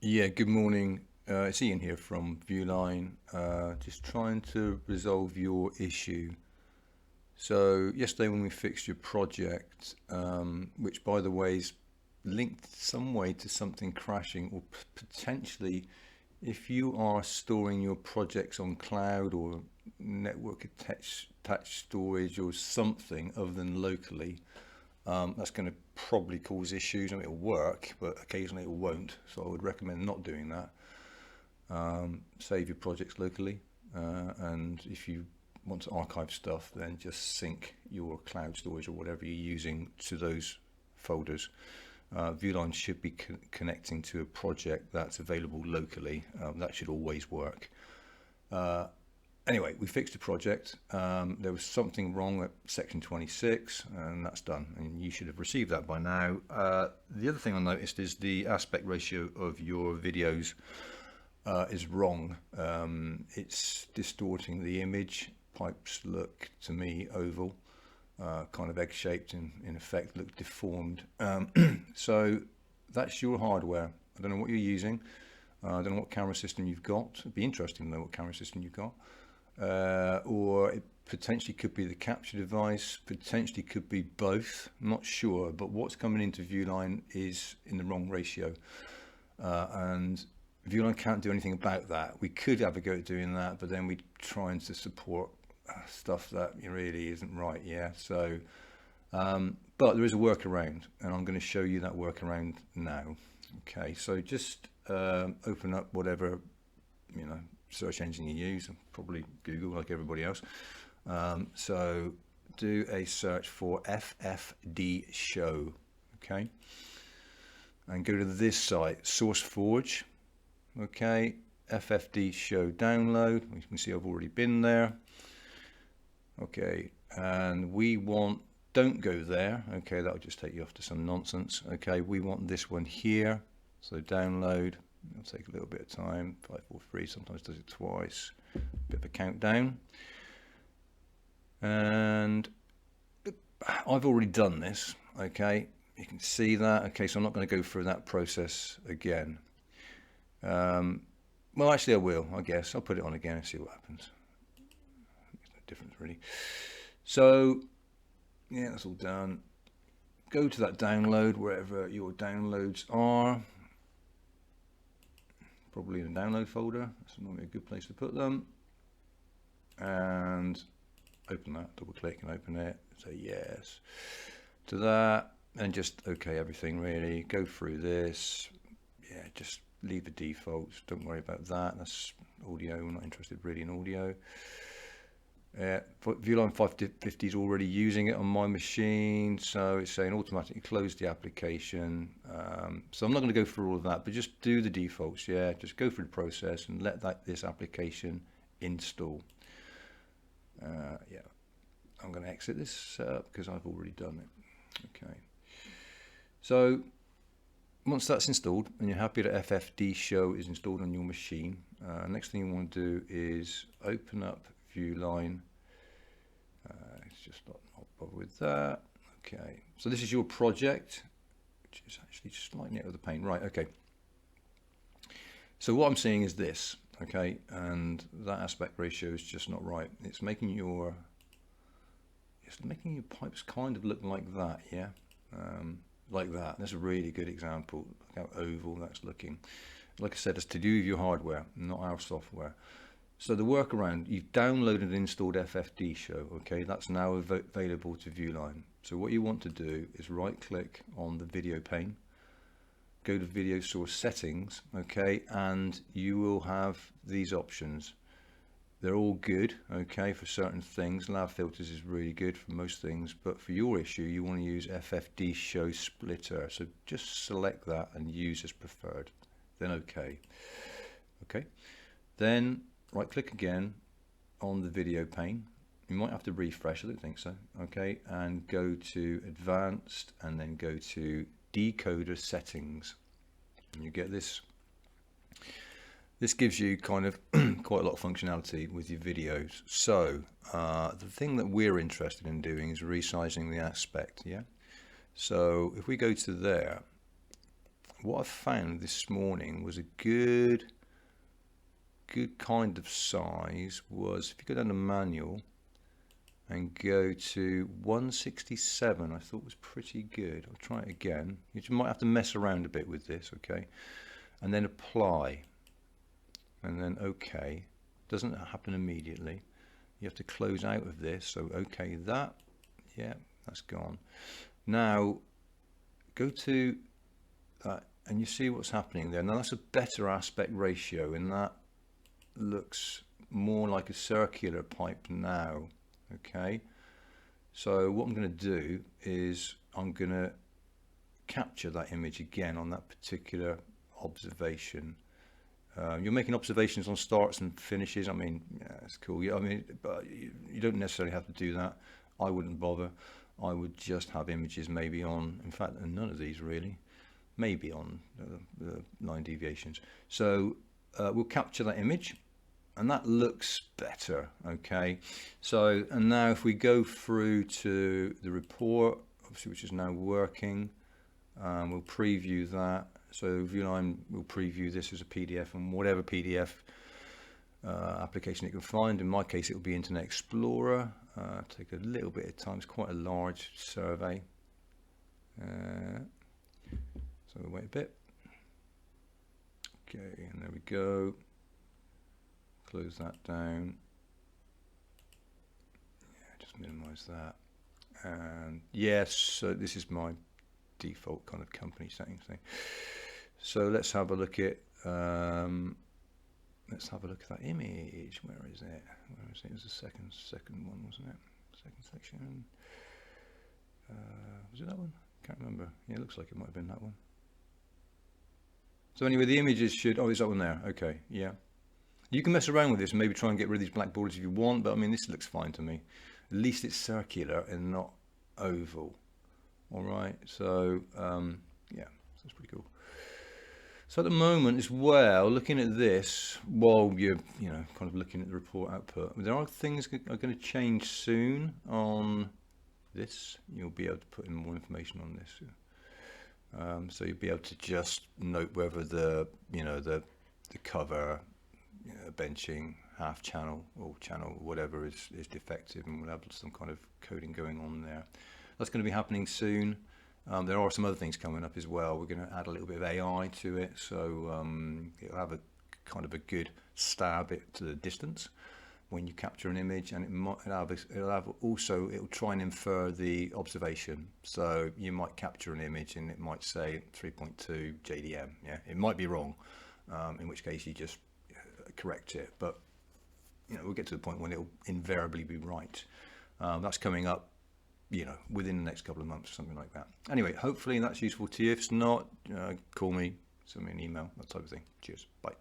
Yeah, good morning. It's Ian here from Viewline. Just trying to resolve your issue. So yesterday when we fixed your project, which by the way is linked some way to something crashing, or potentially if you are storing your projects on cloud or network attached storage or something other than locally, that's going to probably cause issues. I mean, it'll work, but occasionally it won't. So I would recommend not doing that. Save your projects locally, and if you want to archive stuff, then just sync your cloud storage or whatever you're using to those folders. Viewline should be connecting to a project that's available locally. That should always work. Anyway, we fixed the project. There was something wrong at section 26, and that's done. And you should have received that by now. The other thing I noticed is the aspect ratio of your videos is wrong. It's distorting the image. Pipes look, to me, oval, kind of egg-shaped, in effect, look deformed. So that's your hardware. I don't know what you're using. I don't know what camera system you've got. It'd be interesting to know what camera system you've got. Or it potentially could be the capture device, potentially could be both, I'm not sure, but what's coming into Viewline is in the wrong ratio, and Viewline can't do anything about that. We could have a go at doing that, but then we're trying to support stuff that really isn't right. So but there is a workaround, and I'm going to show you that workaround now. Okay, so just open up whatever search engine you use, probably Google like everybody else. So do a search for FFDshow, okay, and go to this site, SourceForge. Okay, FFDshow download. You can see I've already been there. Okay, and we want, don't go there. Okay, that'll just take you off to some nonsense. Okay, we want this one here. So download. It'll take a little bit of time. 543 sometimes does it twice. Bit of a countdown. And I've already done this. Okay, you can see that. Okay, so I'm not going to go through that process again. Well, actually I will, I guess. I'll put it on again and see what happens. Makes no difference really. So yeah, that's all done. Go to that download, wherever your downloads are. Probably in the download folder. That's normally a good place to put them. And open that, double click and open it. Say yes to that, and just okay everything really. Go through this. Yeah, just leave the defaults. Don't worry about that. That's audio. I'm not interested really in audio. Viewline 550 is already using it on my machine, so it's saying automatically close the application. So I'm not going to go through all of that, but just do the defaults. Yeah, just go through the process and let this application install. Yeah, I'm going to exit this because I've already done it. Okay, so once that's installed and you're happy that FFDshow is installed on your machine, next thing you want to do is open up Viewline. It's just not bother with that. Okay, so this is your project, which is actually slightly out of the pane. Right, okay. So what I'm seeing is this, okay, and that aspect ratio is just not right. It's making your pipes kind of look like that, yeah, like that. That's a really good example. Look how oval that's looking. Like I said, it's to do with your hardware, not our software. So the workaround, you've downloaded and installed FFDshow, okay, that's now available to Viewline. So what you want to do is right click on the video pane, go to video source settings, okay, and you will have these options. They're all good, okay, for certain things. Lab filters is really good for most things, but for your issue, you want to use FFDshow splitter. So just select that and use as preferred, then okay. Okay, then right click again on the video pane. You might have to refresh, I don't think so. Okay, and go to advanced and then go to decoder settings. And you get this. This gives you kind of quite a lot of functionality with your videos. So the thing that we're interested in doing is resizing the aspect, yeah? So if we go to there, what I found this morning was a good kind of size was, if you go down to manual and go to 167, I thought was pretty good. I'll try it again. You might have to mess around a bit with this, okay? And then apply, and then okay. Doesn't happen immediately. You have to close out of this. So okay, that, yeah, that's gone. Now go to that, and you see what's happening there. Now that's a better aspect ratio, and that looks more like a circular pipe now. Okay, so what I'm going to do is I'm going to capture that image again on that particular observation. You're making observations on starts and finishes. I mean, yeah, it's cool. Yeah, I mean, but you don't necessarily have to do that. I wouldn't bother. I would just have images maybe on, in fact, none of these really, maybe on the line deviations. So we'll capture that image, and that looks better. Okay, so and now if we go through to the report, obviously, which is now working, we'll preview that. So Viewline will preview this as a PDF, and whatever PDF application it can find. In my case, it will be Internet Explorer. Take a little bit of time. It's quite a large survey, so we'll wait a bit. Okay, and there we go. Close that down. Yeah, just minimize that. And yes, so this is my default kind of company settings thing. So let's have a look at that image. Where is it? Where is it? It was the second one, wasn't it? Second section. Was it that one? Can't remember. Yeah, it looks like it might have been that one. So anyway, the images should, oh, is that one there? Okay, yeah. You can mess around with this and maybe try and get rid of these black borders if you want, but I mean, this looks fine to me. At least it's circular and not oval. All right, so yeah, that's pretty cool. So at the moment as well, looking at this, while you're kind of looking at the report output, there are things that are going to change soon on this. You'll be able to put in more information on this. So you'll be able to just note whether the cover, benching, half channel or channel, whatever is defective, and we'll have some kind of coding going on there. That's going to be happening soon. There are some other things coming up as well. We're going to add a little bit of AI to it, so it'll have a kind of a good stab to the distance when you capture an image, and it'll try and infer the observation. So you might capture an image and it might say 3.2 JDM. Yeah, it might be wrong, in which case you just correct it. But we'll get to the point when it'll invariably be right. That's coming up, within the next couple of months, something like that. Anyway, hopefully that's useful to you. If it's not, call me, send me an email, that type of thing. Cheers, bye.